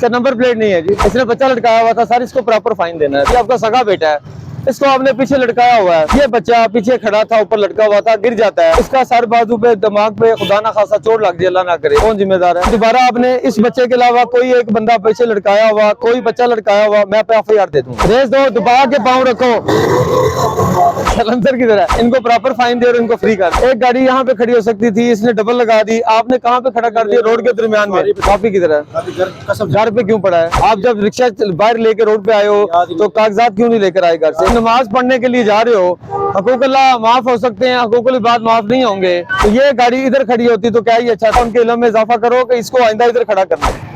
इसका number plate नहीं है जी, इसने बच्चा लटकाया हुआ था सर, इसको प्रॉपर फाइन देना है। ये आपका सगा बेटा है, इसको आपने पीछे लटकाया हुआ है। ये बच्चा पीछे खड़ा था, ऊपर लटका हुआ था, गिर जाता है, इसका सर बाजू पे दिमाग पे खुदा ना खासा चोट लग जाए, अल्लाह ना करे, कौन जिम्मेदार है? दोबारा आपने इस बच्चे के अलावा कोई एक बंदा पीछे लटकाया हुआ, कोई बच्चा लटकाया हुआ, मैं पे FIR दे दूंगा। रेस दो, दबा के पाँव रखो, सर की तरह इनको प्रॉपर फाइन दे और इनको फ्री कर। एक गाड़ी यहाँ पे खड़ी हो सकती थी, इसने डबल लगा दी, आपने कहाँ पे खड़ा कर दिया? रोड के दरमियान में, कॉपी की तरह। घर पे क्यों पड़ा है? आप जब रिक्शा बाहर लेके रोड पे आए हो तो कागजात क्यों नहीं लेकर आए घर से? नमाज पढ़ने के लिए जा रहे हो, हकूक अल्लाह माफ हो सकते हैं, हकूक बात माफ नहीं होंगे। तो ये गाड़ी इधर खड़ी होती तो क्या ही अच्छा था। उनके इल्म में इजाफा करो कि इसको आइंदा इधर खड़ा करना है।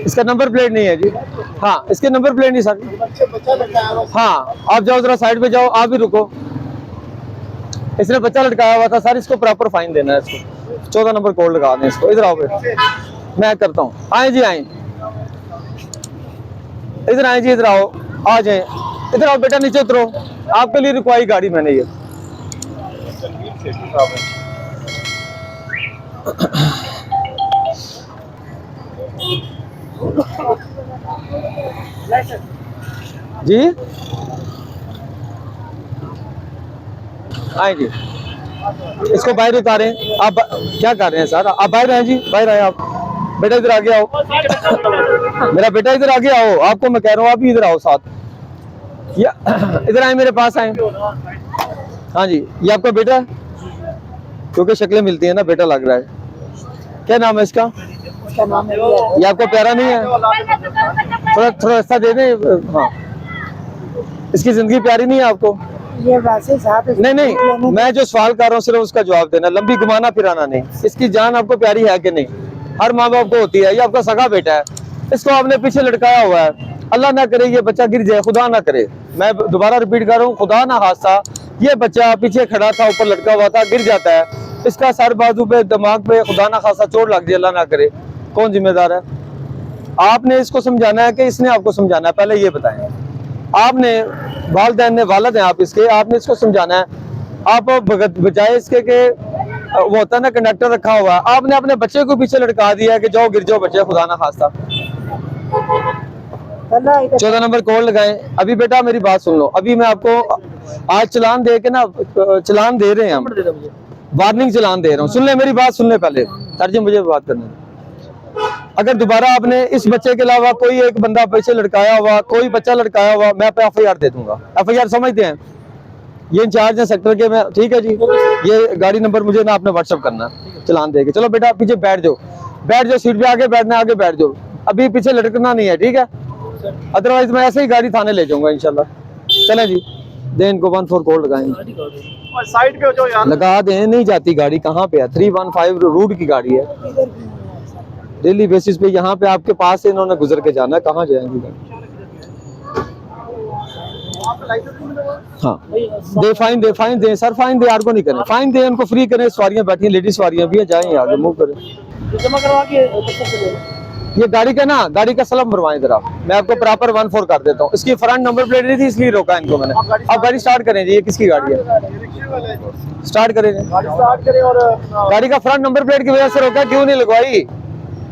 इसका नंबर प्लेट नहीं है जी, हाँ इसके नंबर प्लेट नहीं सर। हाँ आप जाओ जरा साइड पे जाओ, आप भी रुको। इसने बच्चा लटकाया हुआ था सर, इसको प्रॉपर फाइन देना है। इसको 14 नंबर कोड लगा दें इसको। इधर आओ फिर, मैं करता हूँ। आए जी आए, इधर आए जी, इधर आओ, आ जाए, इधर आओ बेटा, नीचे उतरो, आपके लिए रुकवाई गाड़ी मैंने ये। जी आए जी, इसको बाहर उतारें। आप क्या कर रहे हैं सर? आप बाहर आए जी, बाहर आए आप। बेटा इधर आगे आओ, मेरा बेटा इधर आगे आओ, आपको मैं कह रहा हूँ आप भी इधर आओ साथ। या इधर आए, मेरे पास आए। हाँ जी, ये आपका बेटा है? क्योंकि शक्लें मिलती है ना, बेटा लग रहा है। क्या नाम है इसका? ये आपको प्यारा नहीं है? थोड़ा रास्ता दे दें। हाँ, इसकी जिंदगी प्यारी नहीं है आपको? ये वैसे साहब नहीं, मैं जो सवाल कर रहा हूँ सिर्फ उसका जवाब देना, लंबी घुमाना फिराना नहीं। इसकी जान आपको प्यारी है कि नहीं? हर माँ बाप को होती है। ये आपका सगा बेटा है, इसको आपने पीछे लटकाया हुआ है, अल्लाह ना करे ये बच्चा गिर जाए, खुदा ना करे। मैं दोबारा रिपीट कर रहा हूँ, खुदा ना हादसा, ये बच्चा पीछे खड़ा था, ऊपर लटका हुआ था, गिर जाता है, इसका सर बाजू पे दिमाग पे खुदा ना खासा चोट लग जाए, अल्लाह ना करे, कौन जिम्मेदार है? आपने इसको समझाना है कि इसने आपको समझाना है? पहले ये बताएं। आपने वालिदैन ने, वालिद हैं आप इसके, आपने इसको समझाना है। आप बजाय इसके के वो होता है ना कंडक्टर रखा हुआ, आपने अपने बच्चे को पीछे लटका दिया कि जाओ गिर जाओ बच्चे, खुदा ना खास्ता। 14 नंबर कोड लगाएं। अभी बेटा मेरी बात सुन लो, अभी मैं आपको आज चलान दे के ना, चलान दे रहे हैं हम, वार्निंग चलान दे रहा हूँ। सुन ले मेरी बात, सुन ले पहले, सर जी मुझे बात करनी है। अगर दोबारा आपने इस बच्चे के अलावा कोई एक बंदा पीछे लटकाया हुआ, कोई बच्चा लटकाया हुआ, मैं पे FIR दे दूंगा। FIR समझते हैं? ये इंचार्ज है सेक्टर के, मैं, ठीक है जी। ये गाड़ी नंबर मुझे ना आपने व्हाट्सअप करना, चलान देके। चलो बेटा पीछे बैठ जाओ, बैठ जाओ, सीट पे आगे बैठना, आगे बैठ जाओ, अभी पीछे लटकना नहीं है, ठीक है? अदरवाइज मैं ऐसे ही गाड़ी थाने ले जाऊंगा इंशाल्लाह। चले जी, दे इनको 14 कोड लगाएंगे, साइड पे जो यार लगा दें। नहीं जाती गाड़ी, कहाँ पे है? 315 रूट की गाड़ी है, डेली बेसिस पे यहाँ पे आपके पास से इन्होंने गुजर के जाना है, कहाँ जाएंगी गाड़ी? हाँ दे, फाइन दे, फाइन दे सर, फाइन दे, आर्गो नहीं करें, फाइन दे, उनको फ्री करें। सवारियां बैठी हैं, लेडीज सवारियां भी है, जाएं आगे, मूव करें। जमा करवा के ये गाड़ी का ना, गाड़ी का सलम भरवाएं जरा, मैं आपको प्रॉपर 14 कर देता हूँ। इसकी फ्रंट नंबर प्लेट नहीं थी, इसलिए रोका इनको मैंने। आप गाड़ी स्टार्ट करें जी, ये किसकी गाड़ी है? स्टार्ट करें, स्टार्ट करें। और गाड़ी का फ्रंट नंबर प्लेट की वजह से रोका, क्यों नहीं लगवाई?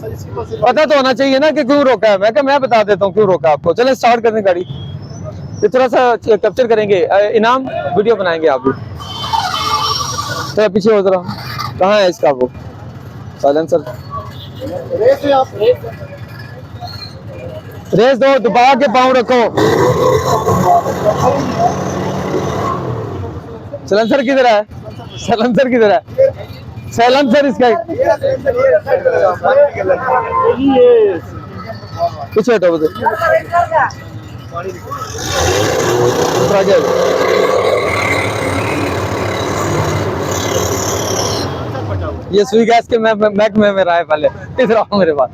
पता तो होना चाहिए ना कि क्यों रोका है। मैं बता देता हूँ क्यों रोका आपको। चले स्टार्ट करने गाड़ी, ये थोड़ा सा कैप्चर करेंगे, इनाम वीडियो बनाएंगे आप भी। तो पीछे हो जरा, कहाँ है इसका वो साइलेंसर? रेस दो, दबा के पाँव रखो। साइलेंसर किधर है? साइलेंसर किधर है? साइलेंसर इसका पीछे हटो उधर। ये सुई गैस के महकमे में रहा है पहले, इधर आओ मेरे पास।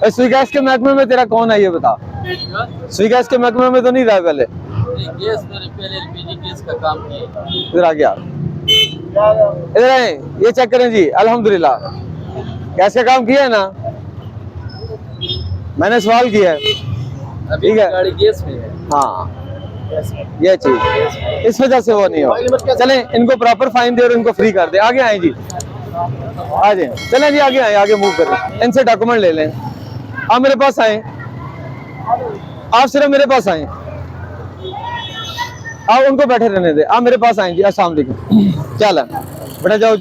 सुई गैस के महकमे में तेरा कौन है ये बता? सुई गैस के महकमे में तो नहीं रहा है पहले? गैस मैंने पहले LPG गैस का काम किया। इधर आ गया, इधर आए, ये चेक करें जी। अल्हम्दुलिल्लाह गैस का काम किया है ना, मैंने सवाल किया है, ठीक है? गाड़ी गैस में है। हाँ ये चीज, इस वजह से वो नहीं हो। चलें इनको प्रॉपर फाइन दे और इनको फ्री कर दे। आगे आए जी, आ जाए, चलें जी आगे आए, आगे मूव करें, इनसे डॉक्यूमेंट ले लें। आप मेरे पास आए, आप सिर्फ मेरे पास आए, आप उनको बैठे रहने दे, आप मेरे पास आए जी। अस्सलाम वालेकुम, क्या हाल है बेटा, जाओ।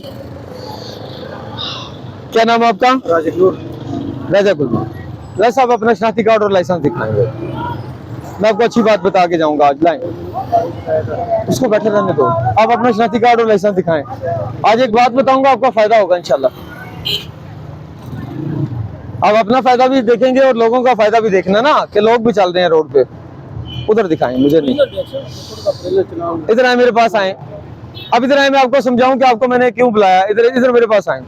क्या नाम है आपका? राजा कुल। राजा साहब अपना शनाख्ती कार्ड और लाइसेंस दिखाएंगे, मैं आपको अच्छी बात बता के जाऊंगा आज। लाएं, उसको बैठे रहने दो, आप अपना शनाख्ती कार्ड और लाइसेंस दिखाएं। आज एक बात बताऊंगा, आपका फायदा होगा इंशाल्लाह। आप अपना फायदा भी देखेंगे और लोगों का फायदा भी देखना ना, कि लोग भी चल रहे हैं रोड पे। उधर दिखाएं, मुझे नहीं। इधर आए, मेरे पास आए। अब इधर आए, मैं आपको समझाऊं कि आपको मैंने क्यों बुलाया। इधर इधर मेरे पास आए।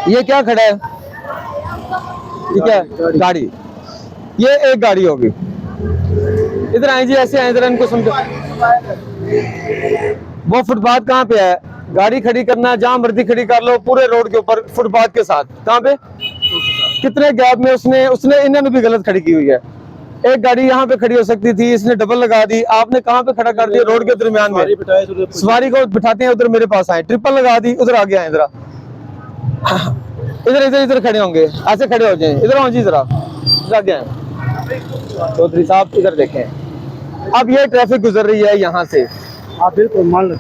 ये क्या खड़ा है? ठीक है, गाड़ी, ये एक गाड़ी होगी। इधर आए जी, ऐसे आए, इधर इनको समझो। वो फुटपाथ कहाँ पे है? गाड़ी खड़ी करना जहां मर्जी खड़ी कर लो, पूरे रोड के ऊपर फुटपाथ के साथ। कहाँ पे? कितने गैप में उसने इन्होंने भी गलत खड़ी की हुई है। एक गाड़ी यहाँ पे खड़ी हो सकती थी, इसने डबल लगा दी। आपने कहाँ पे खड़ा कर दिया? रोड के दरमियान में। सवारी को बिठाते हैं, उधर मेरे पास आए, ट्रिपल लगा दी, उधर आ गया। इधर इधर इधर इधर खड़े होंगे, ऐसे खड़े हो जाए। इधर आओ जी, जरा आगे आए। चौधरी साहब इधर देखें, अब ये ट्रैफिक गुजर रही है यहाँ से। आप बिल्कुल मान लो,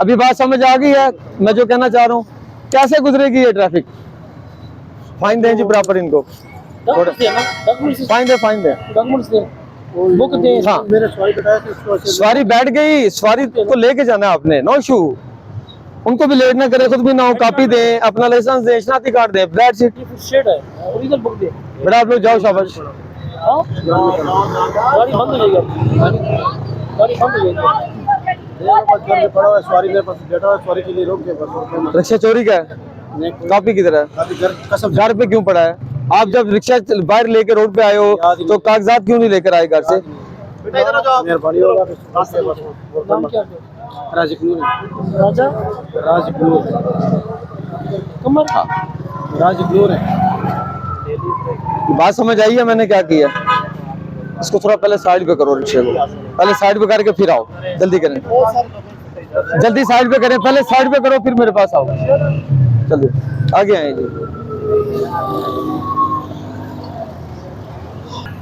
अभी बात समझ आ गई है मैं जो कहना चाह रहा हूँ? कैसे गुजरेगी ये ट्रैफिक? फाइन दें जी प्रॉपर इनको, फाइन दे, फाइन दे। हाँ, मेरे सवारी बताया कि इसको सवारी बैठ गई, सवारी को लेके जाना है आपने, नो इशू। उनको भी लेट ना करे, खुद भी ना हो। कॉपी दें, अपना लाइसेंस दें, शनाख्ती कार्ड दें, दैट्स इट। शेड है, ओरिजिनल बुक दे। बेटा आप लोग जाओ, शाबाश। गाड़ी बंद हो जाएगी, गाड़ी बंद हो जाएगी। पड़ा हुआ सवारी मेरे पास बैठा हुआ, सवारी के लिए रोक के बस। रिक्शा चोरी का है? कॉपी किधर है? घर पे क्यों पड़ा है? आप जब रिक्शा बाहर लेके रोड पे आए हो तो कागजात क्यों नहीं लेकर आए घर से? मेहरबानी होगा। नाम क्या है? राजकुमार। राजा राजकुमार कमर। हाँ, राजकुमार है। बात समझ आई है मैंने क्या किया? इसको थोड़ा पहले साइड पे करो, रिक्शे को पहले साइड पे करके फिर आओ, जल्दी करें, जल्दी साइड पे करें, पहले साइड पे करो फिर मेरे पास आओ, जल्दी आगे आए जी।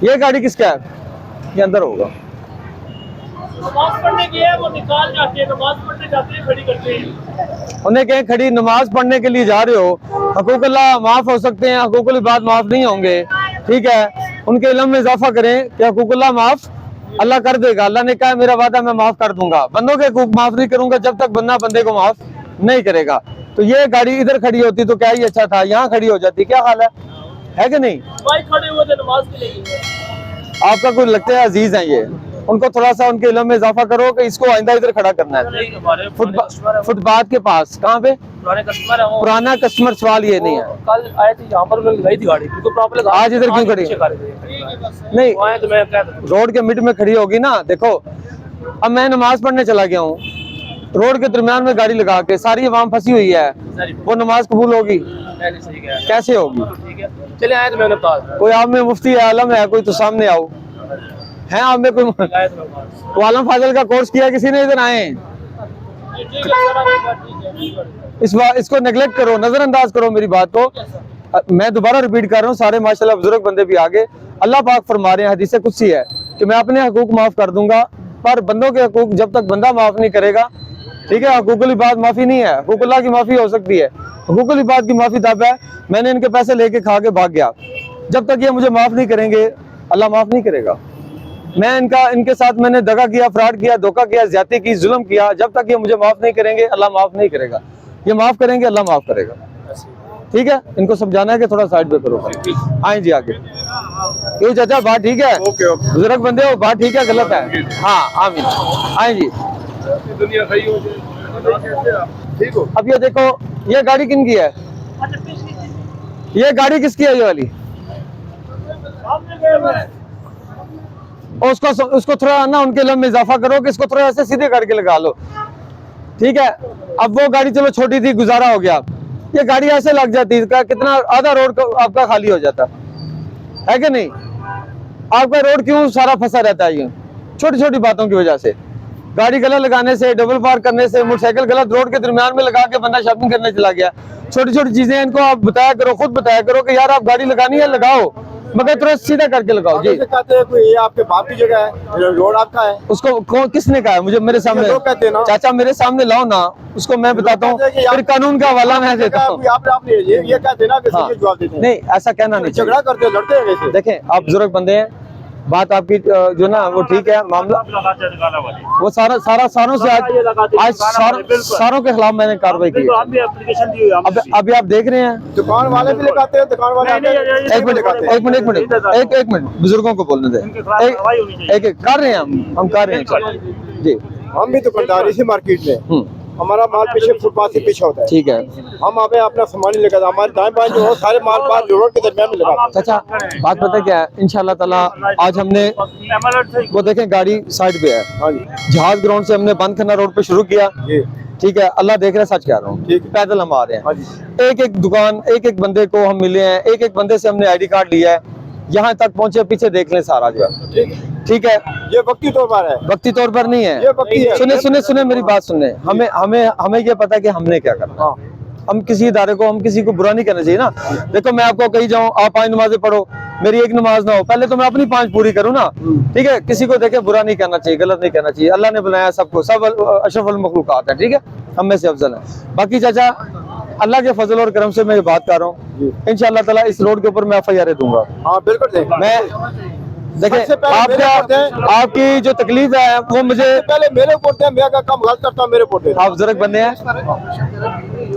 ये गाड़ी किसका है? ये अंदर होगा। नमाज पढ़ने की है, वो निकाल जाते हैं, नमाज पढ़ने जाते हैं, खड़ी करते हैं। उन्हें कहीं खड़ी नमाज पढ़ने के लिए जा रहे हो, हकूक अल्लाह माफ हो सकते हैं, हकूकुल इबाद माफ नहीं होंगे। ठीक है, उनके इल्म में इजाफा करें कि हकूक अल्लाह माफ अल्लाह कर देगा। अल्लाह ने कहा मेरा वादा मैं माफ कर दूंगा। बंदों के हकूक माफ नहीं करूंगा जब तक बंदा बंदे को माफ नहीं करेगा। तो ये गाड़ी इधर खड़ी होती तो क्या ही अच्छा था, यहाँ खड़ी हो जाती। क्या हाल है कि नहीं? भाई खड़े हुए थे नमाज के लिए। आपका कोई लगता है अजीज है ये, उनको थोड़ा सा उनके इल्म में इजाफा करो कि इसको आइंदा इधर खड़ा करना है फुटपाथ के पास। कहाँ पे? पुराने कस्टमर है वो। पुराना कस्टमर, सवाल ये नहीं है। कल आए थे यहाँ पर, लगाई थी गाड़ी, बिल्कुल प्रॉपर। आज इधर क्यों खड़ी? नहीं, तो मैं कहता रोड के मिड में खड़ी होगी ना। देखो अब मैं नमाज पढ़ने चला गया हूँ, रोड के दरमियान में गाड़ी लगा के, सारी आवाम फंसी हुई है, वो नमाज कबूल होगी? कैसे होगी? चले आए तो मैंने बता। कोई आप में मुफ्ती आलम है कोई तो सामने आओ। है आप में कोई? तो आलम फाजल का कोर्स किया किसी ने? इधर आए, इसको नेगलेक्ट करो, नजरअंदाज करो मेरी बात को। मैं दोबारा रिपीट कर रहा हूँ, सारे माशाल्लाह बुजुर्ग बंदे भी आगे। अल्लाह पाक फरमा रहे हैं, हदीस कुदसी है कि मैं अपने हकूक माफ कर दूंगा, पर बंदों के हकूक जब तक बंदा माफ नहीं करेगा। ठीक है, हकूकुल इबाद माफी नहीं है, हकूकुल्लाह की माफी हो सकती है। हकूकुल इबाद की माफी तब है मैंने इनके पैसे लेके खा के भाग गया, जब तक ये मुझे माफ नहीं करेंगे अल्लाह माफ नहीं करेगा। मैं इनके साथ मैंने दगा किया, फ्रॉड किया, धोखा किया, ज्यादती की, जुल्म किया, जब तक ये मुझे माफ नहीं करेंगे अल्लाह माफ नहीं करेगा। ये माफ करेंगे अल्लाह माफ करेगा। ठीक है, इनको समझाना है कि थोड़ा साइड पे करो। आए जी आगे। क्यों चाचा, बात ठीक है? बुजुर्ग बंदे हो, बात ठीक है गलत है? हाँ आमीन। आए जी। दुनिया सही हो जाए, ठीक हो। अब ये देखो, ये गाड़ी किन की है? ये गाड़ी किसकी है? ये वाली उसको थोड़ा ना उनके लम में इजाफा करो कि इसको थोड़ा ऐसे सीधे करके लगा लो। ठीक है, अब वो गाड़ी चलो छोटी थी, गुजारा हो गया, ये गाड़ी ऐसे लग जाती है, कितना आधा रोड आपका खाली हो जाता है कि नहीं? आपका रोड क्यों सारा फंसा रहता है? ये छोटी छोटी बातों की वजह से। गाड़ी गलत लगाने से, डबल पार्क करने से, मोटरसाइकिल गलत रोड के दरमियान में लगा के बंदा शॉपिंग करने चला गया। छोटी छोटी चीजें इनको आप बताया करो, खुद बताया करो कि यार आप गाड़ी लगानी है लगाओ, मगर तुरंत सीधा करके लगाओ। जी कहते हैं कोई ये आपके बाप की जगह है, रोड आपका है, उसको किसने कहा है? मुझे मेरे सामने लोग कहते हैं ना। चाचा मेरे सामने लाओ ना, उसको मैं बताता हूँ, फिर कानून का हवाला मैं देता हूँ। आप ये कहते हैं ना कि हाँ। सीधे जवाब देते हैं। नहीं, ऐसा कहना नहीं चाहिए। झगड़ा करते हैं, लड़ते हैं वैसे। देखें आप बुजुर्ग बंदे हैं, बात आपकी जो ना वो ठीक है, मामला वो सारों से आज सारों के खिलाफ मैंने कार्रवाई की है। अभी आप देख रहे हैं, दुकान वाले भी लगाते हैं, दुकान वाले एक मिनट बुजुर्गों को बोलने दें। एक कर रहे हैं, हम कर रहे हैं जी। हम भी दुकानदारी से मार्केट में, हमारा माल पीछे फुटपाथ से पीछे होता है। ठीक है, हम आप अपना सामान नहीं लगाते, हमारे दाएं बाएं जो हो सारे माल बाहर रोड के दरमियान में लगाते हैं। चाचा बात पता क्या है, इंशाल्लाह ताला आज हमने वो देखें गाड़ी साइड पे है, हाँ जी, जहाज ग्राउंड से हमने बंद करना रोड पे शुरू किया। जी ठीक है, अल्लाह देख रहा है, सच कह रहा हूँ, ठीक है। पैदल हम आ रहे हाँ हैं, जी, एक एक दुकान, एक एक बंदे को हम मिले हैं, एक एक बंदे से हमने ID कार्ड लिया है, यहाँ तक पहुंचे, पीछे देख लें सारा जो है। ठीक ठीक है, ये वक्ती तौर पर है, वक्ती तौर पर नहीं ये है। वक्ती है। सुने मेरी बात सुने, हमें ये पता है कि हमने क्या करना। हाँ, हम किसी इदारे को, हम किसी को बुरा नहीं करना चाहिए ना। देखो मैं आपको कही जाऊं आप 5 नमाजें पढ़ो, मेरी एक नमाज ना हो, पहले तो मैं अपनी 5 पूरी करूं ना। ठीक है, किसी को देखे बुरा नहीं करना चाहिए, गलत नहीं करना चाहिए। अल्लाह ने बनाया सबको, सब अशरफुल मखलूकात है। ठीक है, हम में से अफजल है। बाकी चाचा अल्लाह के फजल और करम से मैं ये बात कर रहा हूँ, इंशाअल्लाह ताला इस रोड के ऊपर मैं FIR दूंगा। हाँ बिल्कुल देख। मैं देखें सबसे पहले मेरे ऊपर दें। आपकी जो तकलीफ है वो मुझे, पहले मेरे ऊपर दें, मैं अगर काम गलत करता हूँ मेरे ऊपर दें। आप बुजुर्ग बंदे हैं,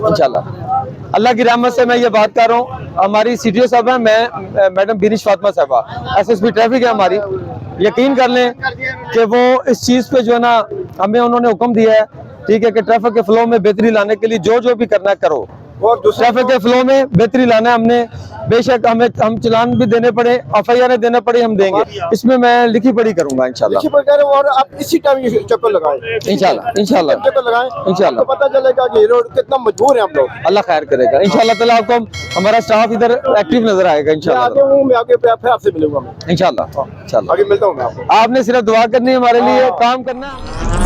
इंशाल्लाह अल्लाह की रहमत से मैं ये बात कर रहा हूँ। हमारी CTO साहब है, मैं मैडम बिनिश फातिमा साहबा, SSP ट्रैफिक है हमारी। यकीन कर लें कि वो इस चीज़ पे जो है ना, हमें उन्होंने हुक्म दिया है, ठीक है, कि ट्रैफिक के फ्लो में बेहतरी लाने के लिए जो भी करना है करो। और दूसरा ट्रैफिक के फ्लो में बेहतरी लाना है हमने, बेशक हम चलान भी देने पड़े, FIR देने पड़े, हम देंगे। इसमें मैं लिखी पढ़ी करूंगा इंशाल्लाह। लिखी पढ़ी करें और आप इसी टाइम ये चक्कर लगाएं, इंशाल्लाह चक्कर लगाएं, इंशाल्लाह तो पता चलेगा कि रोड कितना मजबूर है हम लोग। अल्लाह खैर करेगा इंशाल्लाह ताला। आपको हमारा स्टाफ इधर एक्टिव नजर आएगा मैं इंशाल्लाह आगे हूँ, मैं आगे फिर आपसे मिलूंगा, मैं इंशाल्लाह। आगे मिलता हूँ मैं आपको। आपने सिर्फ दुआ करनी है हमारे लिए, काम करना है।